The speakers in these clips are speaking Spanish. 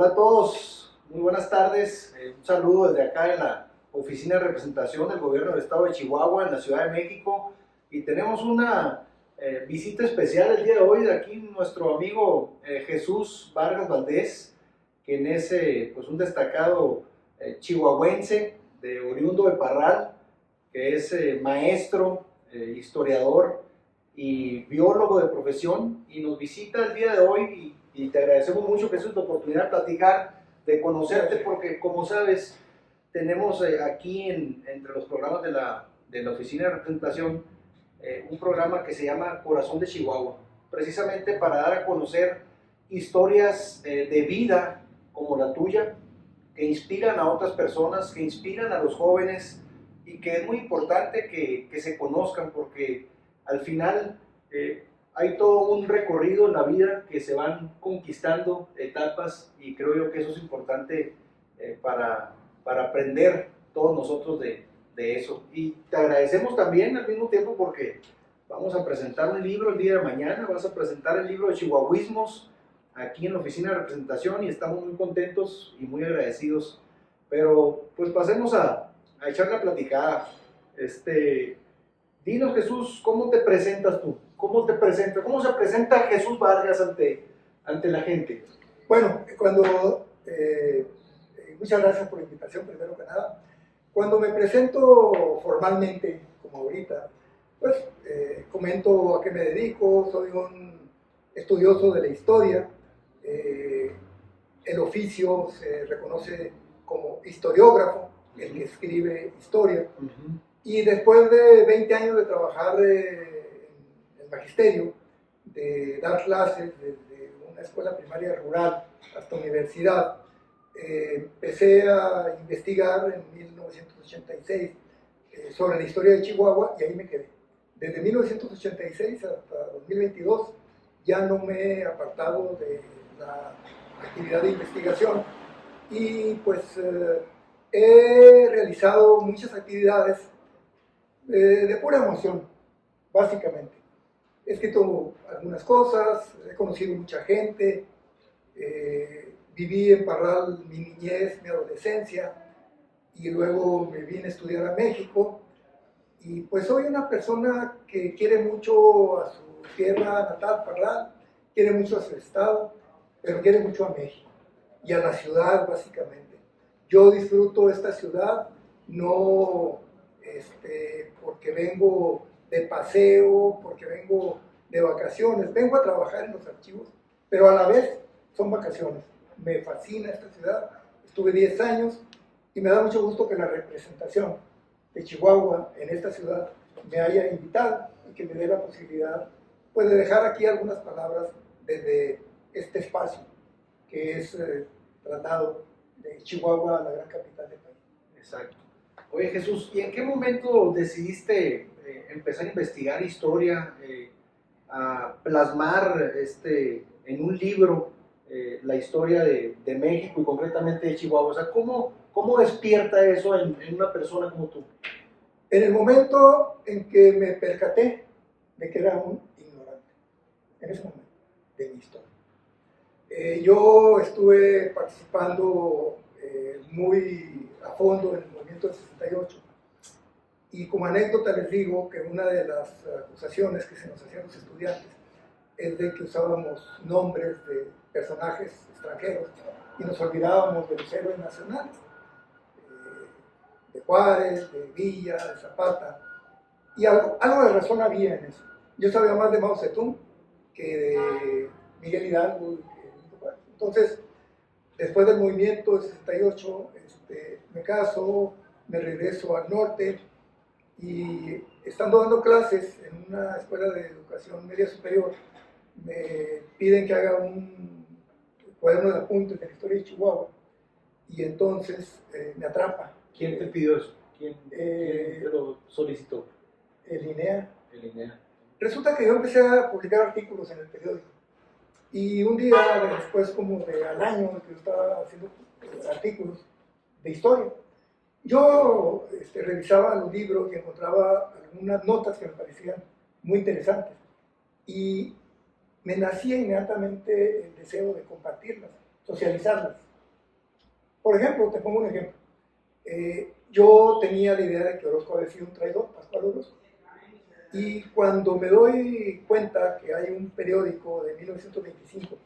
Hola a todos, muy buenas tardes. Un saludo desde acá en la oficina de representación del gobierno del estado de Chihuahua en la Ciudad de México. Y tenemos una visita especial el día de hoy de aquí nuestro amigo Jesús Vargas Valdés, quien es pues un destacado chihuahuense oriundo de Parral, que es maestro, historiador y biólogo de profesión, y nos visita el día de hoy y te agradecemos mucho, Jesús, la oportunidad de platicar, de conocerte, porque como sabes, tenemos aquí entre los programas de la oficina de representación un programa que se llama Corazón de Chihuahua, precisamente para dar a conocer historias de vida como la tuya, que inspiran a otras personas, que inspiran a los jóvenes, y que es muy importante que se conozcan, porque al final hay todo un recorrido en la vida que se van conquistando etapas, y creo yo que eso es importante para aprender todos nosotros de eso. Y te agradecemos también al mismo tiempo porque vamos a presentar un libro el día de mañana, vas a presentar el libro de Chihuahuismos aquí en la oficina de representación, y estamos muy contentos y muy agradecidos. Pero pues pasemos a echar la platicada. Dinos, Jesús, ¿cómo te presentas tú? ¿Cómo te presentas? ¿Cómo se presenta Jesús Vargas ante la gente? Bueno, muchas gracias por la invitación, primero que nada. Cuando me presento formalmente, como ahorita, pues comento a qué me dedico. Soy un estudioso de la historia. El oficio se reconoce como historiógrafo, el que escribe historia. Y después de 20 años de trabajar en el magisterio, de dar clases desde una escuela primaria rural hasta universidad, empecé a investigar en 1986 sobre la historia de Chihuahua, y ahí me quedé. Desde 1986 hasta 2022 ya no me he apartado de la actividad de investigación, y pues he realizado muchas actividades de pura emoción, básicamente. He escrito algunas cosas, he conocido mucha gente, viví en Parral mi niñez, mi adolescencia, y luego me vine a estudiar a México, y pues soy una persona que quiere mucho a su tierra natal, Parral, quiere mucho a su estado, pero quiere mucho a México y a la ciudad, básicamente. Yo disfruto esta ciudad, no porque vengo de paseo, porque vengo de vacaciones, vengo a trabajar en los archivos, pero a la vez son vacaciones. Me fascina esta ciudad, estuve 10 años, y me da mucho gusto que la representación de Chihuahua en esta ciudad me haya invitado y que me dé la posibilidad, pues, de dejar aquí algunas palabras desde este espacio que es tratado de Chihuahua, la gran capital del país. Exacto. Oye, Jesús, ¿y en qué momento decidiste empezar a investigar historia, a plasmar en un libro la historia de México y concretamente de Chihuahua? O sea, ¿cómo despierta eso en una persona como tú? En el momento en que me percaté de que era un ignorante, en ese momento de mi historia. Yo estuve participando muy a fondo en el movimiento del 68, y como anécdota les digo que una de las acusaciones que se nos hacían los estudiantes es de que usábamos nombres de personajes extranjeros y nos olvidábamos de los héroes nacionales, de Juárez, de Villa, de Zapata, y algo de razón había en eso. Yo sabía más de Mao Zedong que de Miguel Hidalgo. Entonces, después del movimiento del 68, me caso, me regreso al norte, y estando dando clases en una escuela de educación media superior, me piden que haga un cuaderno de apuntes de la historia de Chihuahua, y entonces me atrapa. ¿Quién te pidió eso? ¿Quién te lo solicitó? El INEA. El INEA. Resulta que yo empecé a publicar artículos en el periódico, y un día después, como al año que yo estaba haciendo artículos de historia, yo revisaba los libros y encontraba algunas notas que me parecían muy interesantes, y me nacía inmediatamente el deseo de compartirlas, socializarlas. Por ejemplo, te pongo un ejemplo. Yo tenía la idea de que Orozco había sido un traidor, Pascual Orozco. Y cuando me doy cuenta que hay un periódico de 1925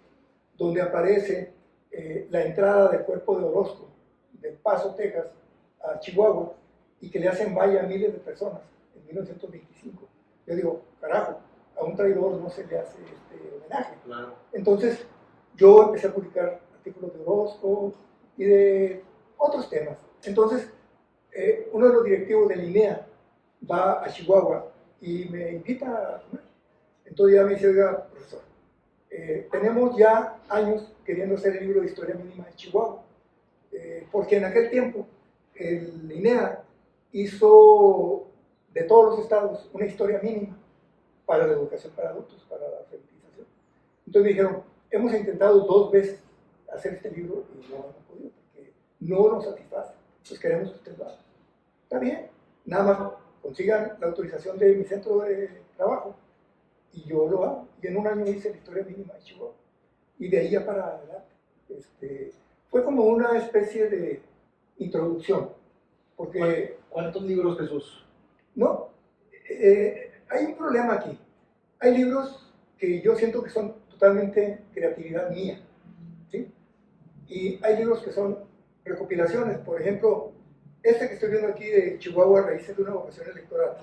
donde aparece la entrada del cuerpo de Orozco del Paso, Texas, a Chihuahua, y que le hacen valla a miles de personas en 1925, yo digo, carajo, a un traidor no se le hace homenaje. Claro. Entonces, yo empecé a publicar artículos de Orozco y de otros temas. Entonces, uno de los directivos de INEA va a Chihuahua y me invita a comer. Entonces ya me dice, oiga, profesor, tenemos ya años queriendo hacer el libro de historia mínima de Chihuahua, porque en aquel tiempo el INEA hizo de todos los estados una historia mínima para la educación para adultos, para la alfabetización. Entonces me dijeron, hemos intentado 2 veces hacer este libro y no hemos podido, porque no nos satisface, pues queremos que usted lo haga. Está bien, nada más consigan la autorización de mi centro de trabajo y yo lo hago. Y en un año hice la historia mínima de Chihuahua. Y de ahí ya para adelante. Fue como una especie de introducción. Porque, ¿Cuántos libros, Jesús? no, hay un problema aquí. Hay libros que yo siento que son totalmente creatividad mía, ¿sí? Y hay libros que son recopilaciones. Por ejemplo, este que estoy viendo aquí de Chihuahua, Raíces de una vocación electoral,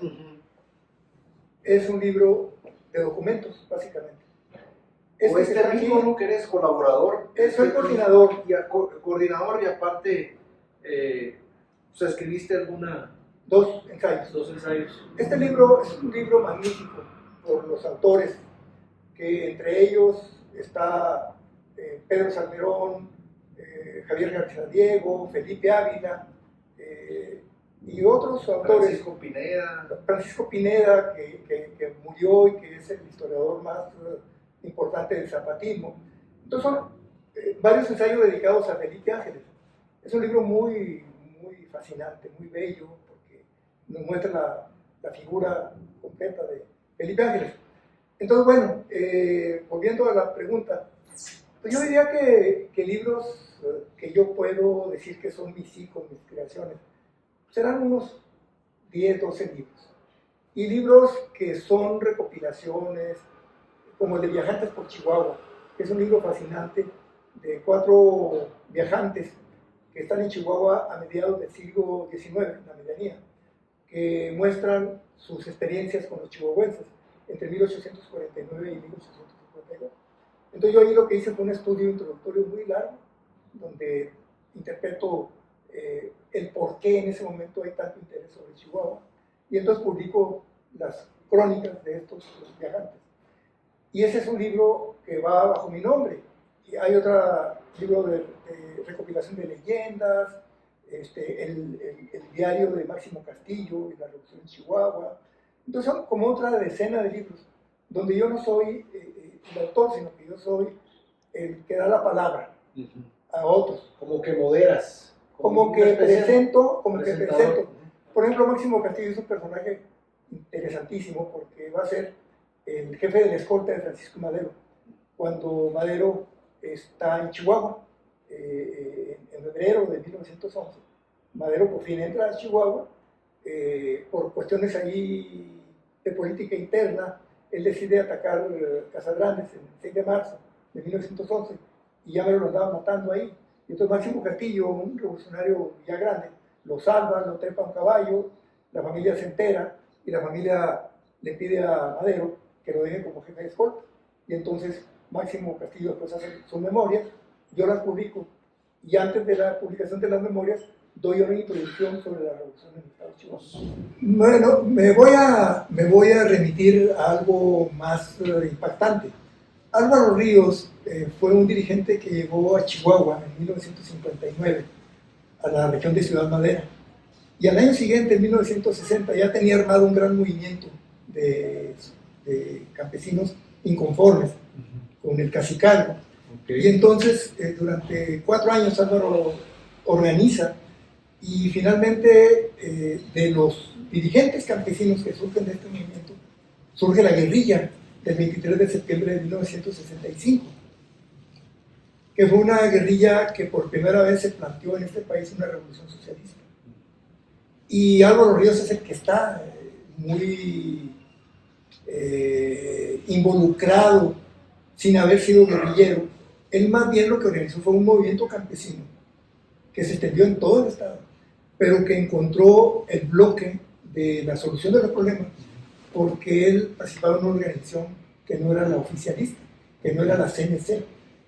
es un libro de documentos, básicamente. O este mismo, ¿no? Que eres colaborador. Soy coordinador. Coordinador y aparte, o sea, escribiste 2 ensayos. 2 ensayos. Este libro es un libro magnífico por los autores, que entre ellos está Pedro Salmerón, Javier García Diego, Felipe Ávila, y otros autores. Francisco Pineda, que murió y que es el historiador más importante del zapatismo. Entonces son varios ensayos dedicados a Felipe Ángeles. Es un libro muy, muy fascinante, muy bello, porque nos muestra la figura completa de Felipe Ángeles. Entonces, bueno, volviendo a la pregunta, pues yo diría que libros que yo puedo decir que son mis hijos, mis creaciones, serán unos 10, 12 libros. Y libros que son recopilaciones, como el de Viajantes por Chihuahua, que es un libro fascinante de 4 viajantes que están en Chihuahua a mediados del siglo XIX, en la medianía, que muestran sus experiencias con los chihuahuenses entre 1849 y 1852. Entonces yo ahí lo que hice fue un estudio introductorio muy largo, donde interpreto el por qué en ese momento hay tanto interés sobre Chihuahua, y entonces publico las crónicas de estos viajantes. Y ese es un libro que va bajo mi nombre. Y hay otro libro de recopilación de leyendas, el diario de Máximo Castillo y la Revolución en Chihuahua. Entonces son como otra decena de libros, donde yo no soy el autor, sino que yo soy el que da la palabra a otros. Como que moderas. Como que presento. Por ejemplo, Máximo Castillo es un personaje interesantísimo porque va a ser el jefe de la escolta de Francisco Madero. Cuando Madero está en Chihuahua, en febrero de 1911, Madero por fin entra a Chihuahua, por cuestiones allí de política interna, él decide atacar Casas Grandes el 6 de marzo de 1911, y ya me lo andaban matando ahí. Y entonces Máximo Castillo, un revolucionario ya grande, lo salva, lo trepa a un caballo, la familia se entera, y la familia le pide a Madero que lo deje como jefe de escolta. Y entonces Máximo Castillo después hace sus memorias, yo las publico, y antes de la publicación de las memorias doy una introducción sobre la revolución en el estado de Chihuahua. Bueno, me voy a remitir a algo más impactante. Álvaro Ríos fue un dirigente que llegó a Chihuahua en 1959, a la región de Ciudad Madera, y al año siguiente, en 1960, ya tenía armado un gran movimiento de campesinos inconformes con el cacicazgo. Y entonces, durante 4 años, Álvaro organiza, y finalmente, de los dirigentes campesinos que surgen de este movimiento, surge la guerrilla del 23 de septiembre de 1965. que fue una guerrilla que por primera vez se planteó en este país una revolución socialista. Y Álvaro Ríos es el que está muy involucrado, sin haber sido guerrillero. Él más bien lo que organizó fue un movimiento campesino que se extendió en todo el estado, pero que encontró el bloque de la solución de los problemas porque él participaba en una organización que no era la oficialista, que no era la CNC.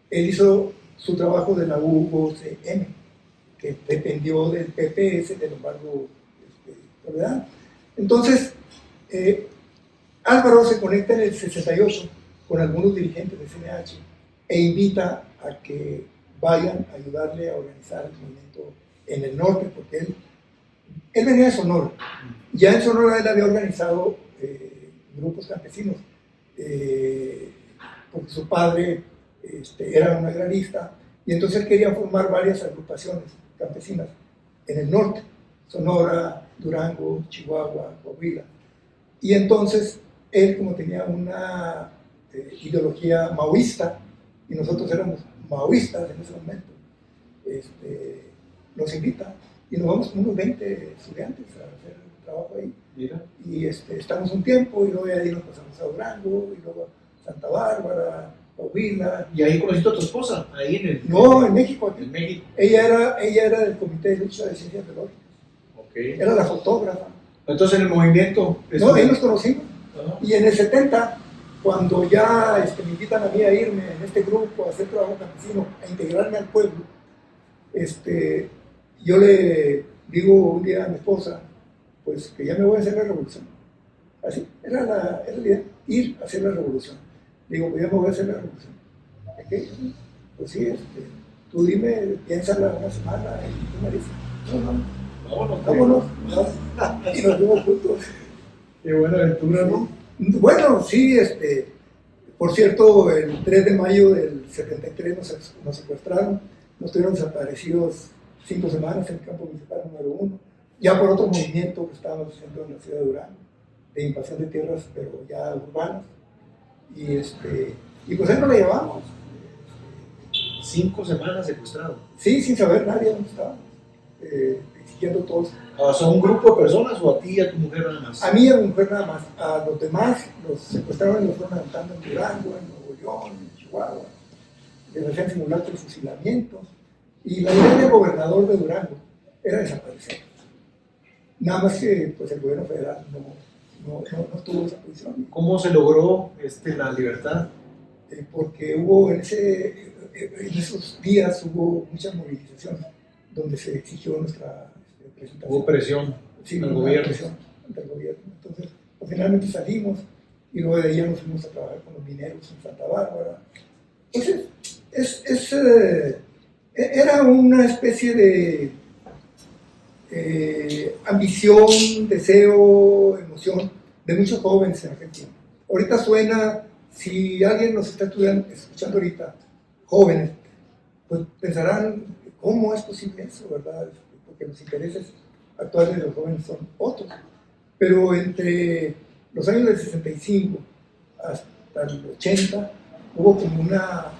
Él hizo su trabajo de la UOCM, que dependió del PPS, del embargo Toledano. Entonces, Álvaro se conecta en el 68 con algunos dirigentes de CNH e invita a que vayan a ayudarle a organizar el movimiento en el norte, porque él venía de Sonora. Ya en Sonora él había organizado grupos campesinos, porque su padre era un agrarista, y entonces él quería formar varias agrupaciones campesinas en el norte, Sonora, Durango, Chihuahua, Coahuila. Y entonces él, como tenía una ideología maoísta, y nosotros éramos maoístas en ese momento, nos invita y nos vamos con unos 20 estudiantes a hacer un trabajo ahí. Mira. Y estamos un tiempo y luego de ahí nos pasamos a Durango y luego a Santa Bárbara, Coahuila. ¿Y ahí conociste a tu esposa? Ahí en el... No, en México. Aquí. En México. Ella era del Comité de Lucha de Ciencias Biológicas. Okay. Era la fotógrafa. Entonces en el movimiento... No, ahí nos conocimos. Uh-huh. Y en el 70, cuando ya me invitan a mí a irme en este grupo, a hacer trabajo campesino, a integrarme al pueblo, yo le digo un día a mi esposa, pues que ya me voy a hacer la revolución. Así, era la idea, ir a hacer la revolución. Digo, pues ya me voy a hacer la revolución. ¿Qué? Pues sí, tú dime, piénsala una semana y tú me dices, vámonos. Y nos fuimos juntos. Qué buena aventura, ¿no? Bueno, sí, por cierto, el 3 de mayo del 73 nos secuestraron, nos tuvieron desaparecidos 5 semanas en el campo municipal número 1, ya por otro movimiento que estábamos haciendo en la ciudad de Durango, de invasión de tierras, pero ya urbanas, y pues ahí nos la llevamos. 5 semanas secuestrado. Sí, sin saber nadie dónde estábamos, exigiendo todos. ¿Son un grupo de personas o a ti y a tu mujer nada más? A mí y a mi mujer nada más. A los demás los secuestraron y los fueron levantando en Durango, en Nuevo León, en Chihuahua. Les hacían simulacros de fusilamientos. Y la idea del gobernador de Durango era desaparecer. Nada más que pues, el gobierno federal no tuvo esa posición. ¿Cómo se logró la libertad? Porque hubo en esos días hubo muchas movilizaciones donde se exigió nuestra presentación. Hubo presión del gobierno. Entonces, pues, finalmente salimos y luego de ahí ya nos fuimos a trabajar con los mineros en Santa Bárbara. Entonces, era una especie de ambición, deseo, emoción de muchos jóvenes en Argentina. Ahorita suena, si alguien nos está escuchando ahorita, jóvenes, pues pensarán, ¿cómo es posible eso, verdad? Porque los intereses actuales de los jóvenes son otros. Pero entre los años del 65 hasta el 80 hubo como una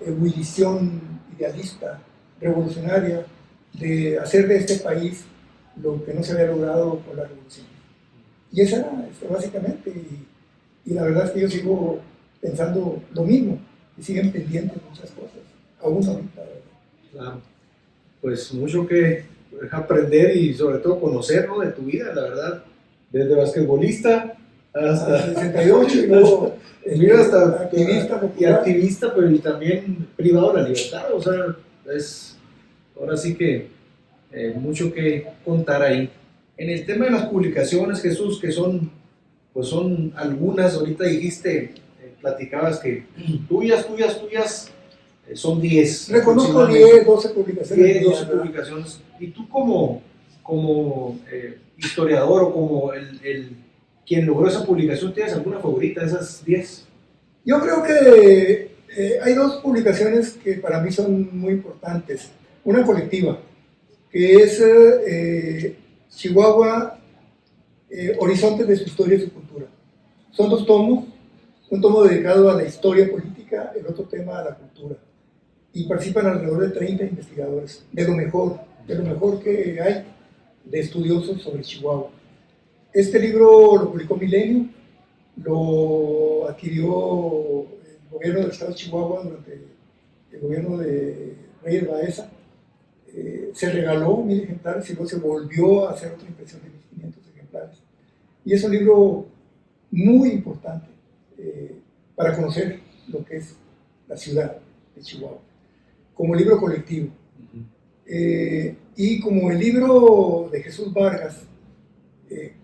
ebullición idealista, revolucionaria, de hacer de este país lo que no se había logrado con la revolución. Y esa era básicamente, y la verdad es que yo sigo pensando lo mismo, y siguen pendientes muchas cosas, aún ahorita. Claro, pues mucho que aprender y sobre todo conocer, ¿no? De tu vida, la verdad, desde basquetbolista hasta 68 y luego hasta activista y activista, pero y también privado de la libertad, o sea, ahora sí que mucho que contar ahí. En el tema de las publicaciones, Jesús, que son algunas, ahorita dijiste, platicabas que tuyas, son 10. Reconozco 10, 12 publicaciones. 10, 12 publicaciones. Y tú como historiador o como quien logró esa publicación, ¿tienes alguna favorita de esas 10? Yo creo que hay 2 publicaciones que para mí son muy importantes. Una colectiva, que es Chihuahua, Horizontes de su historia y su cultura. Son 2 tomos un tomo dedicado a la historia política, el otro tema a la cultura. Y participan alrededor de 30 investigadores, de lo mejor que hay de estudiosos sobre Chihuahua. Este libro lo publicó Milenio, lo adquirió el gobierno del estado de Chihuahua durante el gobierno de Reyes Baeza. Se regaló 1000 ejemplares y luego se volvió a hacer otra impresión de 1500 ejemplares. Y es un libro muy importante para conocer lo que es la ciudad de Chihuahua, como libro colectivo. Y como el libro de Jesús Vargas,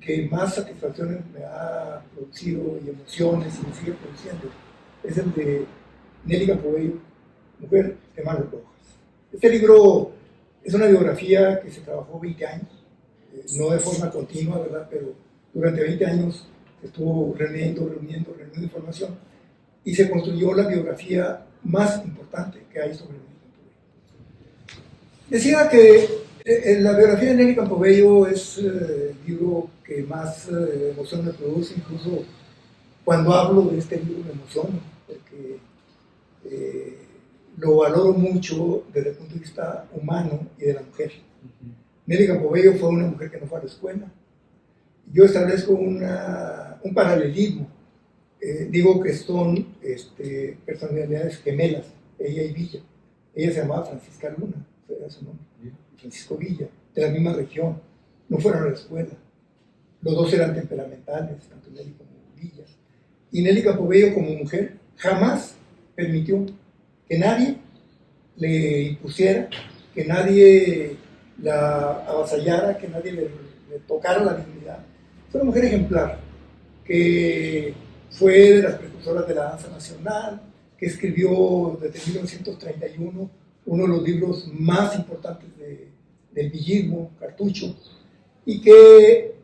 que más satisfacciones me ha producido y emociones y me sigue produciendo, es el de Nelly Campobello, Mujer de Manos Rojas. Este libro es una biografía que se trabajó 20 años, no de forma continua, ¿verdad? Pero durante 20 años estuvo reuniendo información y se construyó la biografía más importante que hay sobre Nelly Campobello. Decía que la biografía de Nelly Campobello es el libro que más emoción me produce, incluso cuando hablo de este libro me emociono, porque lo valoro mucho desde el punto de vista humano y de la mujer. Nelly Campobello fue una mujer que no fue a la escuela. Yo establezco un paralelismo. Digo que son personalidades gemelas, ella y Villa. Ella se llamaba Francisca Luna, era su nombre. Francisco Villa, de la misma región, no fueron a la escuela. Los dos eran temperamentales, tanto Nelly como Villa. Y Nelly Campobello, como mujer, jamás permitió que nadie le impusiera, que nadie la avasallara, que nadie le tocara la dignidad. Fue una mujer ejemplar, que fue de las precursoras de la danza nacional, que escribió desde 1931 uno de los libros más importantes del villismo, Cartucho, y que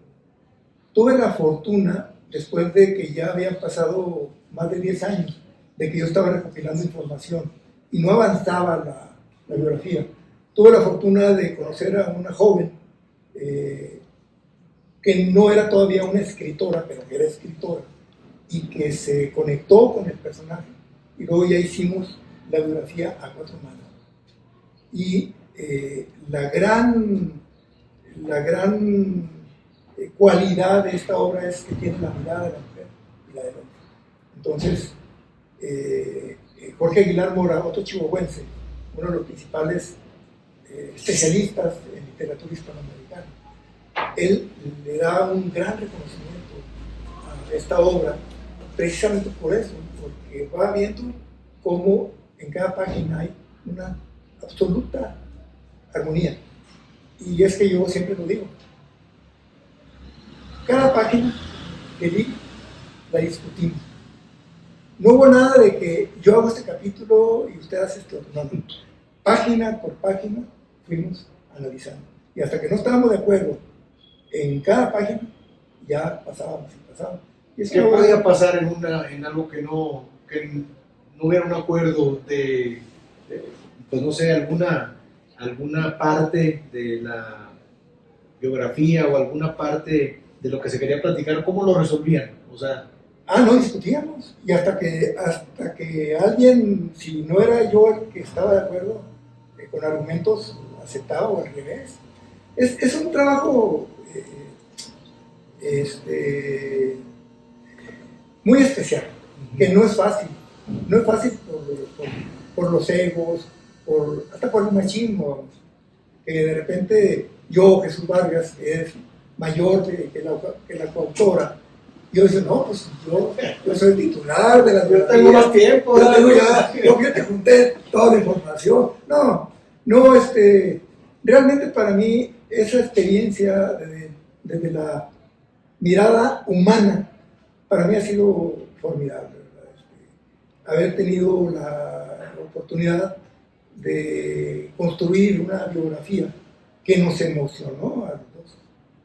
tuve la fortuna, después de que ya habían pasado más de 10 años, de que yo estaba recopilando información y no avanzaba la biografía, tuve la fortuna de conocer a una joven que no era todavía una escritora, pero que era escritora, y que se conectó con el personaje, y luego ya hicimos la biografía a 4 manos. Y la gran cualidad de esta obra es que tiene la mirada de la mujer y la del hombre. Entonces, Jorge Aguilar Mora, otro chihuahuense, uno de los principales especialistas en literatura hispanoamericana, él le da un gran reconocimiento a esta obra, precisamente por eso, porque va viendo cómo en cada página hay una absoluta armonía. Y es que yo siempre lo digo, cada página del libro la discutimos. No hubo nada de que yo hago este capítulo y usted hace este otro. No. Página por página fuimos analizando. Y hasta que no estábamos de acuerdo en cada página, ya pasábamos y pasábamos. Y ¿Qué podía pasar en algo que no hubiera un acuerdo pues no sé, alguna parte de la biografía o alguna parte de lo que se quería platicar? ¿Cómo lo resolvían? O sea... no discutíamos. Y hasta que alguien, si no era yo el que estaba de acuerdo, con argumentos aceptaba o al revés. Es un trabajo muy especial, que no es fácil. No es fácil por los egos, hasta por el machismo, que de repente yo, Jesús Vargas, que es mayor que la coautora, yo decía, no, pues yo soy el titular de la biografía. Yo tengo más tiempo. Yo te junté toda la información. No, realmente para mí esa experiencia desde la mirada humana, para mí ha sido formidable, ¿verdad? Haber tenido la oportunidad de construir una biografía que nos emocionó a los dos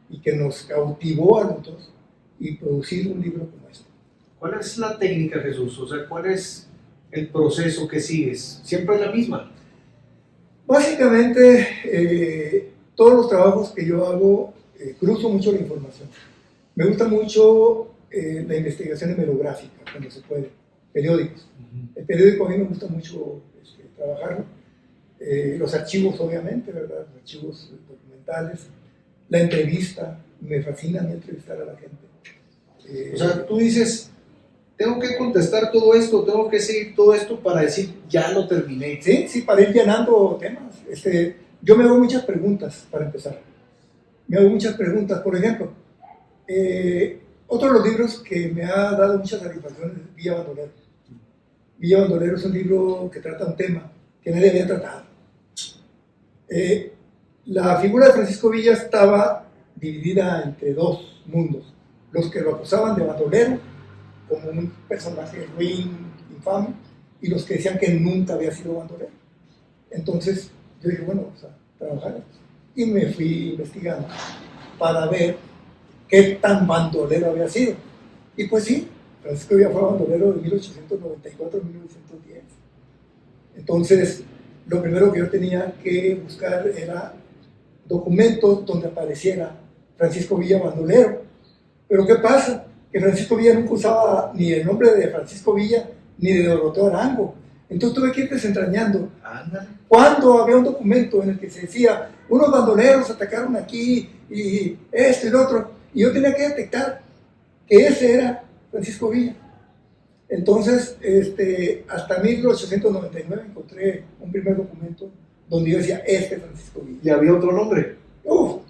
y que nos cautivó a los dos y producir un libro como este. ¿Cuál es la técnica, Jesús? O sea, ¿cuál es el proceso que sigues? ¿Siempre es la misma? Básicamente, todos los trabajos que yo hago, cruzo mucho la información. Me gusta mucho la investigación hemerográfica, cuando se puede, periódicos. El periódico a mí me gusta mucho trabajarlo. Los archivos, obviamente, ¿verdad? Los archivos documentales, la entrevista, me fascina a mí entrevistar a la gente. O sea, tú dices, tengo que contestar todo esto, tengo que seguir todo esto para decir, ya lo terminé. Sí, sí, para ir llenando temas. Yo me hago muchas preguntas, para empezar. Me hago muchas preguntas. Por ejemplo, otro de los libros que me ha dado muchas satisfacciones es Villa Bandolero. Villa Bandolero es un libro que trata un tema que nadie había tratado. La figura de Francisco Villa estaba dividida entre dos mundos. Los que lo acusaban de bandolero, como un personaje ruin, infame, y los que decían que nunca había sido bandolero. Entonces yo dije, bueno, vamos a trabajar. Y me fui investigando para ver qué tan bandolero había sido. Y pues sí, Francisco Villa fue bandolero de 1894 a 1910. Entonces, lo primero que yo tenía que buscar era documentos donde apareciera Francisco Villa bandolero. Pero ¿qué pasa? Que Francisco Villa nunca usaba ni el nombre de Francisco Villa ni de Doroteo Arango. Entonces tuve que ir desentrañando. Cuando había un documento en el que se decía, unos bandoleros atacaron aquí y esto y lo otro, y yo tenía que detectar que ese era Francisco Villa. Entonces, hasta 1899 encontré un primer documento donde yo decía, Francisco Villa. ¿Y había otro nombre?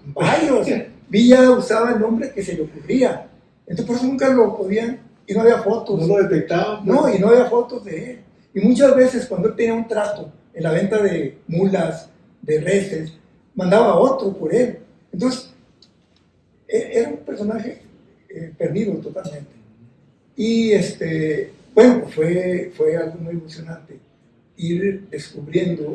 Varios. Villa usaba el nombre que se le ocurría. Entonces, por eso nunca lo podían, y no había fotos. No lo detectaban. Pues. No, y no había fotos de él. Y muchas veces, cuando él tenía un trato en la venta de mulas, de reses, mandaba a otro por él. Entonces, era un personaje perdido totalmente. Y bueno, fue algo muy emocionante ir descubriendo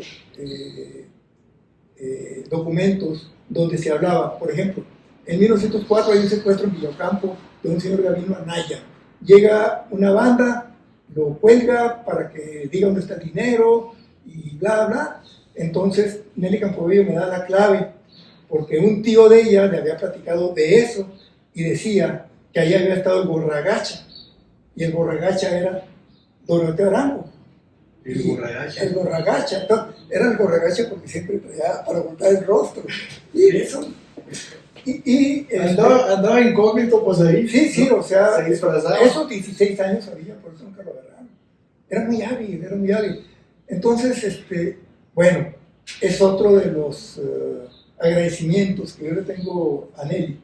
documentos donde se hablaba, por ejemplo, en 1904 hay un secuestro en Villocampo de un señor Gabino Anaya. Llega una banda, lo cuelga para que diga dónde está el dinero y bla, bla. Entonces Nelly Campovillo me da la clave porque un tío de ella le había platicado de eso y decía que ahí había estado el Borragacha, y el Borragacha era Doroteo Arango. El Borragacha. El Borragacha. Entonces, era el Borragacha porque siempre traía para ocultar el rostro. Y eso. Andaba incógnito, pues ahí. Sí, ¿no? o sea, se disfrazaba. Esos 16 años había, por eso nunca lo agarraron. Era muy hábil. Entonces, bueno, es otro de los agradecimientos que yo le tengo a Nelly,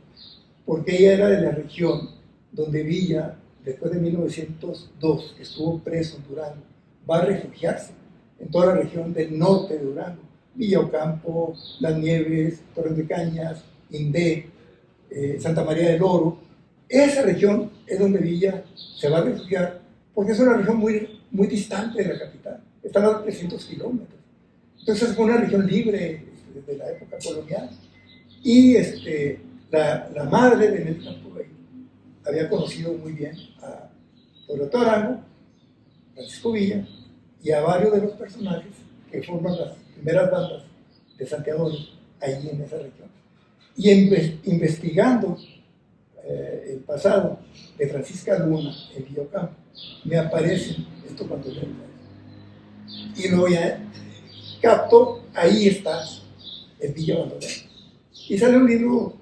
porque ella era de la región donde Villa, después de 1902, que estuvo preso en Durango, va a refugiarse en toda la región del norte de Durango, Villa Ocampo, Las Nieves, Torres de Cañas, Indé, Santa María del Oro. Esa región es donde Villa se va a refugiar, porque es una región muy, muy distante de la capital, están a 300 kilómetros. Entonces fue una región libre desde la época colonial. Y la madre de Nelly Campovillo había conocido muy bien a Doroteo Arango, Francisco Villa y a varios de los personajes que forman las primeras bandas de santiagueros allí en esa región. Y investigando el pasado de Francisca Luna en Villocampo, me aparecen estos bandoleros. Y luego ya capto, ahí está el Villa Bandolero. Y sale un libro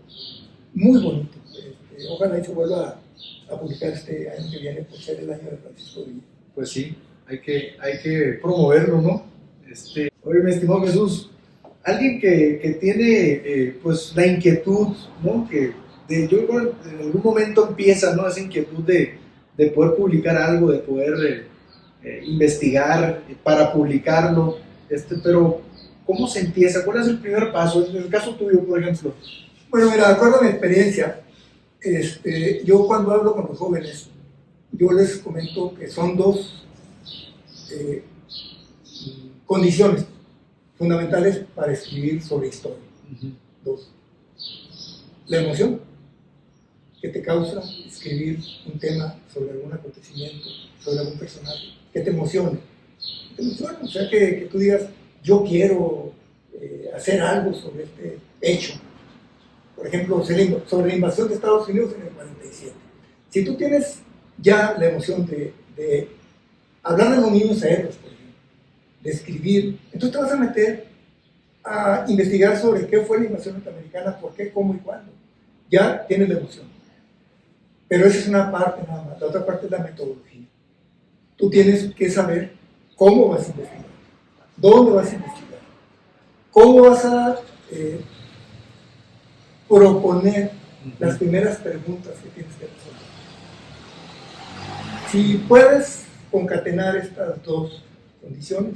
muy bonito. Ojalá y se vuelva a publicar este año que viene por ser el año de Francisco Villa. Pues sí, hay que promoverlo, ¿no? Oye, mi estimado Jesús, alguien que tiene pues la inquietud, ¿no? Yo creo que en algún momento empieza, ¿no? Esa inquietud de poder publicar algo, de poder investigar para publicarlo, pero ¿cómo se empieza? ¿Cuál es el primer paso? En el caso tuyo, por ejemplo. Bueno, mira, de acuerdo a mi experiencia, yo cuando hablo con los jóvenes, yo les comento que son dos condiciones fundamentales para escribir sobre historia. Dos. La emoción que te causa escribir un tema sobre algún acontecimiento, sobre algún personaje, que te emocione. O sea, que tú digas, yo quiero hacer algo sobre este hecho. Por ejemplo, sobre la invasión de Estados Unidos en el 47. Si tú tienes ya la emoción de hablar de los niños héroes, por ejemplo, de escribir, entonces te vas a meter a investigar sobre qué fue la invasión norteamericana, por qué, cómo y cuándo. Ya tienes la emoción. Pero esa es una parte nada más. La otra parte es la metodología. Tú tienes que saber cómo vas a investigar, dónde vas a investigar, cómo vas a proponer las primeras preguntas que tienes que resolver. Si puedes concatenar estas dos condiciones,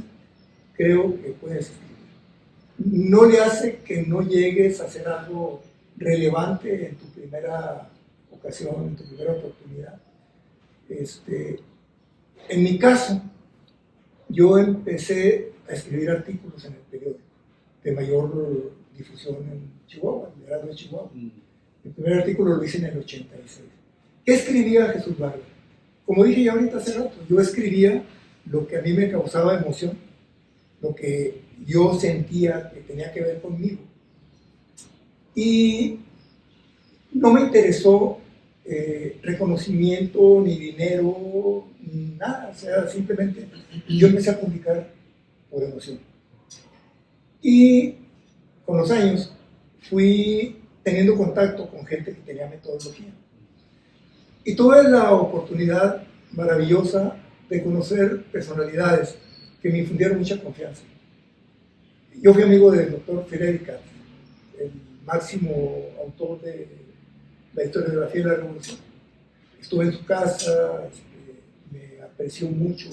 creo que puedes escribir. No le hace que no llegues a hacer algo relevante en tu primera ocasión, en tu primera oportunidad. En mi caso, yo empecé a escribir artículos en el periódico de mayor difusión en Chihuahua, en el Heraldo de Chihuahua. El primer artículo lo hice en el 86. ¿Qué escribía Jesús Vargas? Como dije ya ahorita hace rato, yo escribía lo que a mí me causaba emoción, lo que yo sentía que tenía que ver conmigo. Y no me interesó reconocimiento, ni dinero, ni nada. O sea, simplemente yo empecé a publicar por emoción. Y con los años fui teniendo contacto con gente que tenía metodología. Y tuve la oportunidad maravillosa de conocer personalidades que me infundieron mucha confianza. Yo fui amigo del doctor Friedrich Katz, el máximo autor de la historiografía de la Revolución. Estuve en su casa, me apreció mucho.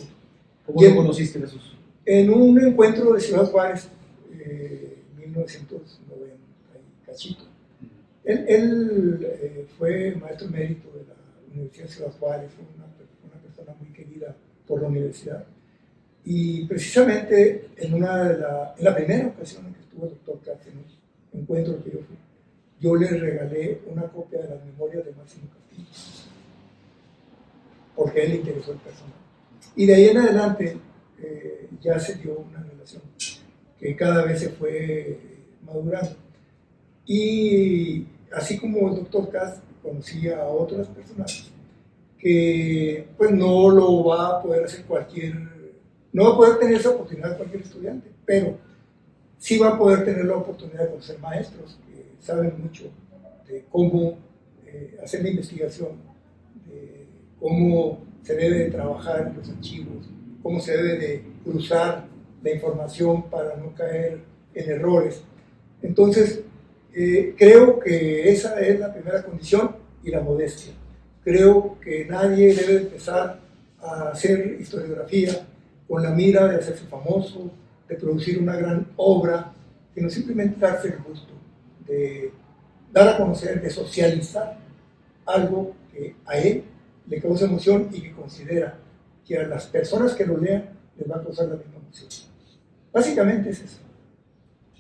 ¿Cómo lo conociste, Jesús? En un encuentro de Ciudad Juárez, 1990, cachito. Él fue maestro emérito de la Universidad de Ciudad Juárez, fue una persona muy querida por la universidad. Y precisamente en la primera ocasión en que estuvo el doctor Katz en un encuentro que yo fui, yo le regalé una copia de las memorias de Máximo Castillo, porque a él le interesó el personaje. Y de ahí en adelante ya se dio una relación que cada vez se fue madurando. Y así como el doctor Katz conocía a otras personas que pues no lo va a poder hacer no va a poder tener esa oportunidad cualquier estudiante, pero sí va a poder tener la oportunidad de conocer maestros que saben mucho de cómo hacer la investigación, de cómo se debe de trabajar en los archivos, cómo se debe de cruzar la información para no caer en errores. Entonces, creo que esa es la primera condición, y la modestia. Creo que nadie debe empezar a hacer historiografía con la mira de hacerse famoso, de producir una gran obra, sino simplemente darse el gusto de dar a conocer, de socializar algo que a él le causa emoción y que considera que a las personas que lo lean les va a causar la misma emoción. Básicamente es eso.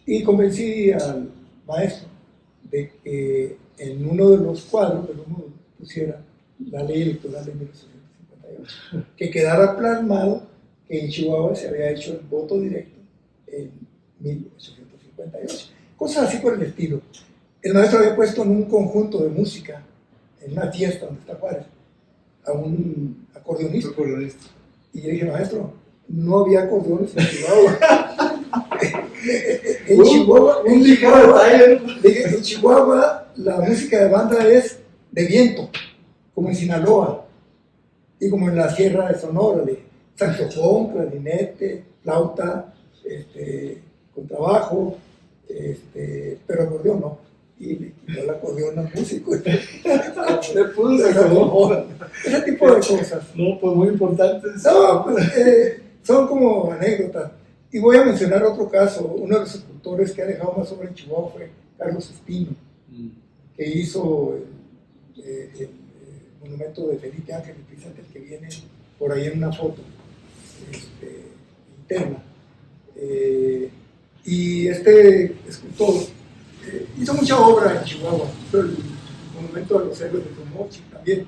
Y convencí al maestro de que en uno de los cuadros del módulo pusiera la ley electoral de 1858, que quedara plasmado que en Chihuahua se había hecho el voto directo en 1858. Cosas así por el estilo. El maestro había puesto en un conjunto de música, en una fiesta donde está Juárez, a un acordeonista. Y yo dije, maestro, no había acordeones en Chihuahua. En Chihuahua la música de banda es de viento, como en Sinaloa y como en la Sierra de Sonora, saxofón, clarinete, flauta, contrabajo, pero acordeón no. Y le quitó el acordeón al músico. Le puso saxofón. Ese tipo de cosas. No, pues muy importantes. No, pues, son como anécdotas. Y voy a mencionar otro caso. Uno de los escultores que ha dejado más obra en Chihuahua fue Carlos Espino, que hizo el monumento de Felipe Ángeles, precisamente el que viene por ahí en una foto interna. Y este escultor hizo mucha obra en Chihuahua, hizo el monumento de los héroes de Tomochi también.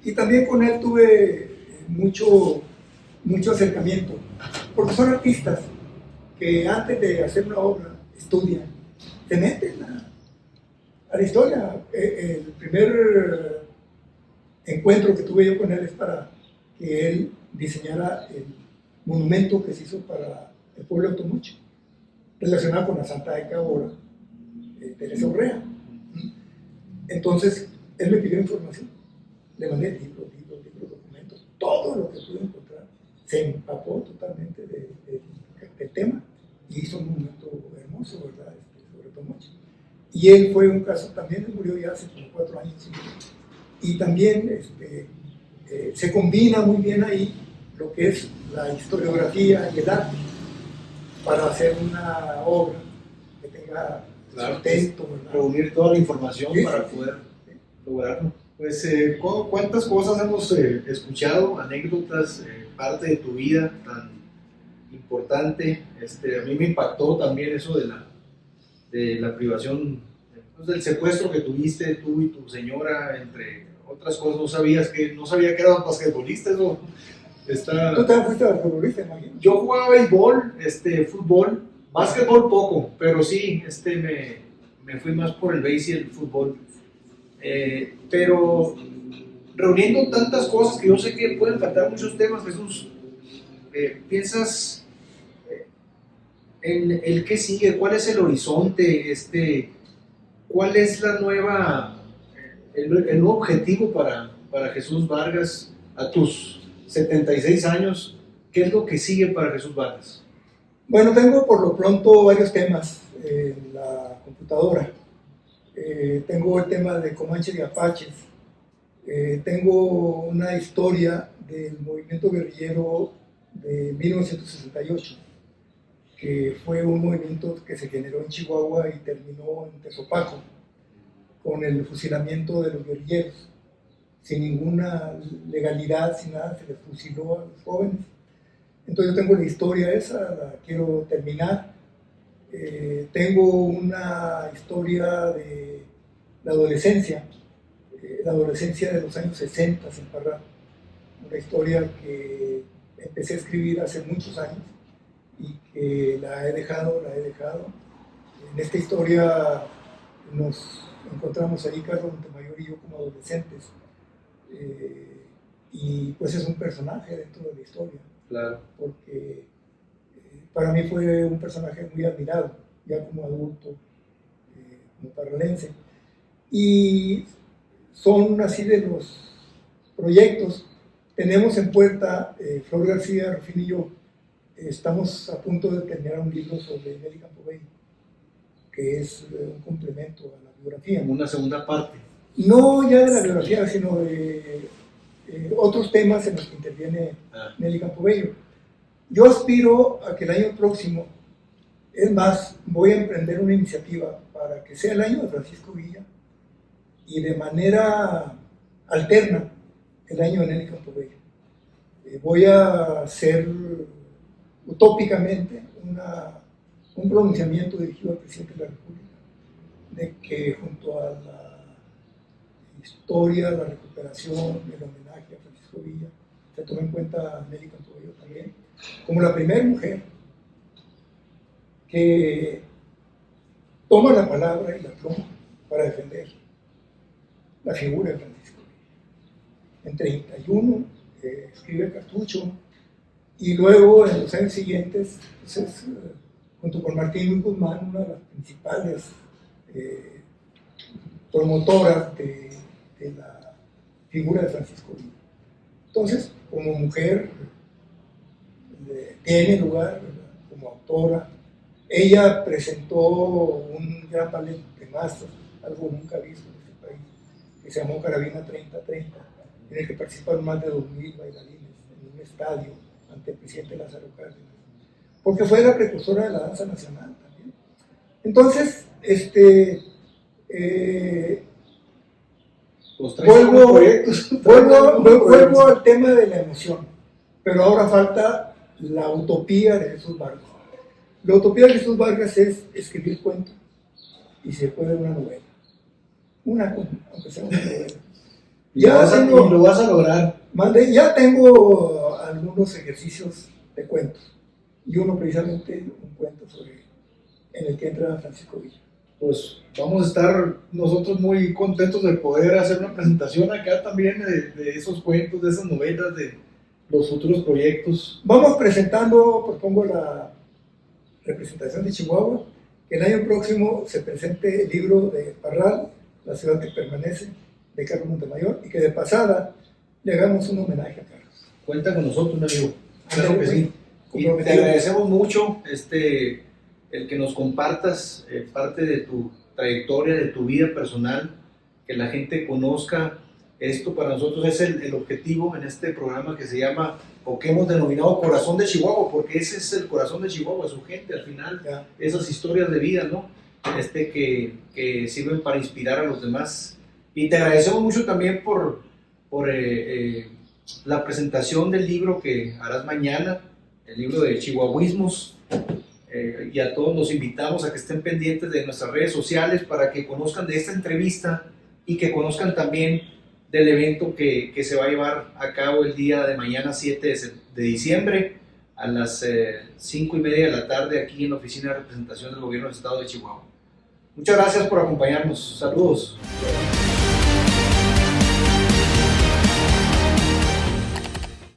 Y también con él tuve mucho acercamiento, porque son artistas que antes de hacer una obra estudian, se meten a la historia. El primer encuentro que tuve yo con él es para que él diseñara el monumento que se hizo para el pueblo de Tomuchi, relacionado con la Santa de Cabora, Teresa Urrea. Entonces, él me pidió información, le mandé libros, documentos, todo lo que pude encontrar. Se empapó totalmente del tema y hizo un monumento hermoso, ¿verdad? Sobre Tomuchi. Y él fue un caso, también él murió ya hace como 4 años. Y también se combina muy bien ahí lo que es la historiografía y el arte para hacer una obra que tenga sustento, ¿verdad? Reunir toda la información para poder lograrlo. Pues, ¿cuántas cosas hemos escuchado, anécdotas, parte de tu vida tan importante? A mí me impactó también eso de la privación, pues, del secuestro que tuviste tú y tu señora, entre otras cosas. No sabía que eras basquetbolista. Eso está... ¿Tú también fuiste basquetbolista, imagino? Yo jugaba béisbol, fútbol, básquetbol poco, pero sí, me fui más por el béis y el fútbol. Pero reuniendo tantas cosas que yo sé que pueden faltar muchos temas, Jesús, ¿piensas en el qué sigue? ¿Cuál es el horizonte? ¿Cuál es el nuevo objetivo para Jesús Vargas a tus 76 años? ¿Qué es lo que sigue para Jesús Vargas? Bueno, tengo por lo pronto varios temas en la computadora. Tengo el tema de Comanches y Apaches. Tengo una historia del movimiento guerrillero de 1968, que fue un movimiento que se generó en Chihuahua y terminó en Tezopaco, con el fusilamiento de los guerrilleros. Sin ninguna legalidad, sin nada, se les fusiló a los jóvenes. Entonces yo tengo la historia esa, la quiero terminar. Tengo una historia de la adolescencia de los años 60 en Parral, una historia que empecé a escribir hace muchos años y que la he dejado. En esta historia nos encontramos ahí Carlos Montemayor y yo como adolescentes, y pues es un personaje dentro de la historia. Claro. Porque para mí fue un personaje muy admirado, ya como adulto, como parralense. Y son así de los proyectos. Tenemos en puerta, Flor García, Rufín y yo, estamos a punto de terminar un libro sobre Nelly Campobello, que es un complemento a la biografía. Como una segunda parte. No ya de la biografía, sino de otros temas en los que interviene Nelly Campobello. Yo aspiro a que el año próximo, es más, voy a emprender una iniciativa para que sea el año de Francisco Villa y de manera alterna el año de Nelly Campobello. Voy a hacer utópicamente un pronunciamiento dirigido al presidente de la República de que junto a la historia, la recuperación, el homenaje a Francisco Villa, se tome en cuenta a Nelly Campobello también como la primera mujer que toma la palabra y la pluma para defender la figura de Francisco Villa. En 31 escribe Cartucho, y luego en los años siguientes pues es, junto con Martín Luis Guzmán, una de las principales promotoras de la figura de Francisco Villa. Entonces, como mujer, tiene lugar, ¿verdad? Como autora. Ella presentó un gran ballet de masas, algo nunca visto en este país, que se llamó Carabina 3030, en el que participaron más de 2.000 bailarines en un estadio ante el presidente Lázaro Cárdenas, porque fue la precursora de la danza nacional también. Entonces, vuelvo al tema de la emoción, pero ahora falta la utopía de Jesús Vargas. La utopía de Jesús Vargas es escribir cuentos y se puede una novela, aunque sea una novela. Y lo vas a lograr. Ya tengo algunos ejercicios de cuentos y uno precisamente un cuento en el que entra Francisco Villa. pues vamos a estar nosotros muy contentos de poder hacer una presentación acá también de esos cuentos, de esas novelas, de los futuros proyectos. Vamos presentando, propongo la representación de Chihuahua, que el año próximo se presente el libro de Parral, La ciudad que permanece, de Carlos Montemayor, y que de pasada le hagamos un homenaje a Carlos. Cuenta con nosotros, mi amigo. Claro que sí. Y te Comprometido. agradecemos mucho el que nos compartas parte de tu trayectoria, de tu vida personal, que la gente conozca. Esto para nosotros es el objetivo en este programa que se llama, o que hemos denominado Corazón de Chihuahua, porque ese es el corazón de Chihuahua, su gente al final, Ya. esas historias de vida, ¿no? Que sirven para inspirar a los demás. Y te agradecemos mucho también por la presentación del libro que harás mañana, el libro de Chihuahuismos, y a todos los invitamos a que estén pendientes de nuestras redes sociales para que conozcan de esta entrevista y que conozcan también del evento que se va a llevar a cabo el día de mañana 7 de diciembre a las 5:30 de la tarde aquí en la Oficina de Representación del Gobierno del Estado de Chihuahua. Muchas gracias por acompañarnos. Saludos.